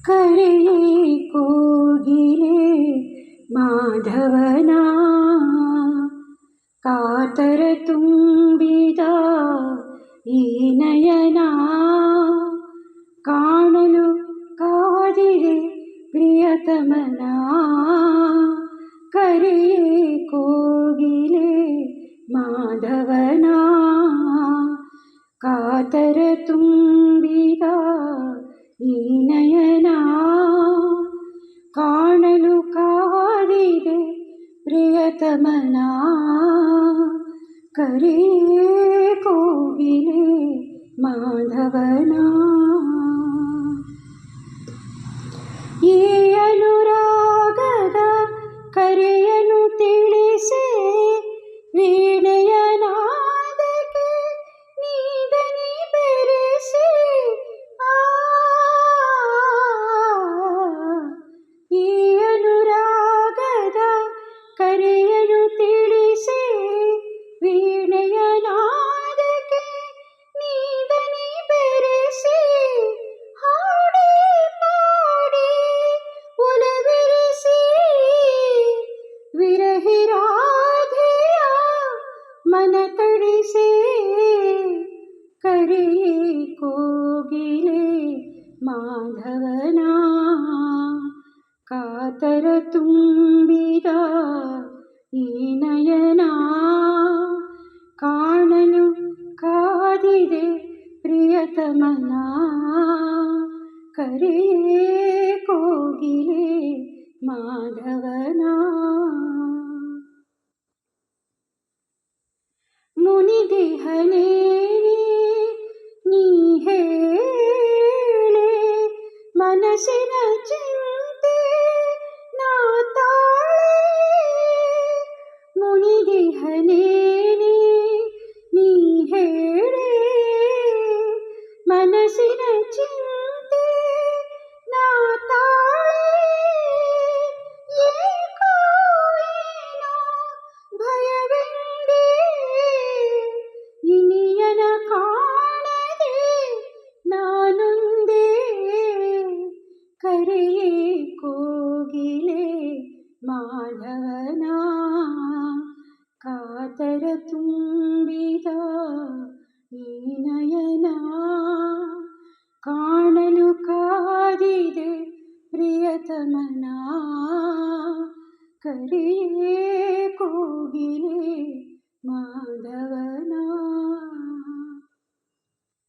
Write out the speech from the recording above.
ಕರೆಯೇ ಕೋಗಿಲೆ ಮಾಧವನ ಕಾತರ ತುಂಬಿದ ಈ ನಯನ ಕಾಣಲು ಕಾದಿದೆ ಪ್ರಿಯತಮನ. ಕರೆಯೇ ಕೋಗಿಲೆ ಮಾಧವನ ಕಾತರ ತುಂಬಿದ ಈ ನಯನ ಕಾಣಲು ಕಾದಿದೆ ಪ್ರಿಯತಮನ. ಕರೆಯೇ ಕೋಗಿಲೆ ಮಾಧವನ. ಈ ಅನುರಾಗದ ಕರೆಯನ್ನು ತಿಳಿಸಿ ವೀಣೆಯ ನಾದಕ್ಕೆ ನೀದನಿ ಬೆರೆಸಿ ಈ ಅನುರಾಗದ ಕರೆಯನ್ನು ತಿಳಿಸಿ ವೀಣೆಯ ನಾದಕ್ಕೆ ನೀದನಿ ಬೆರೆಸಿ ಹಾಡಿ ಪಾಡಿ ಉಲವಿರಿಸಿ ವಿರಹಿರಾಧೆಯ ಮನ ತಡಿಸಿ. ಕರೆಯೇ ಕೋಗಿಲೆ ಮಾಧವನ ಕಾತರ ತುಂಬಿದ ಈ ನಯನ ಕಾಣಲು ಕಾದಿದೆ ಪ್ರಿಯತಮನ. ಕರೆಯೇ ಕೋಗಿಲೆ ಮಾಧವನ. ಮುನಿದಿಹನೇ ನೀ ಹೇಳೆ ಮನಸ್ಸಿನ ಚಿಂತೆ ನಾ ತಾಳೆ. ಮುನಿದಿಹನೇ ನೀ ಹೇಳೆ ಮನಸ್ಸಿನ ಚಿಂತೆ ನಾ ತಾಳೆ. ಏಕೋ ಏನೋ ಭಯವೆಂದೇ ಇನಿಯನ ಕಾಣದೆ ನಾನೊಂದೇ. ಕರೆಯೇ ಕೋಗಿಲೆ ಮಾಧವನ ಕಾತರ ತುಂಬಿದ ಈ ನಯನ ಕಾಣಲು ಕಾದಿದೆ ಪ್ರಿಯತಮನ. ಕರೆಯೇ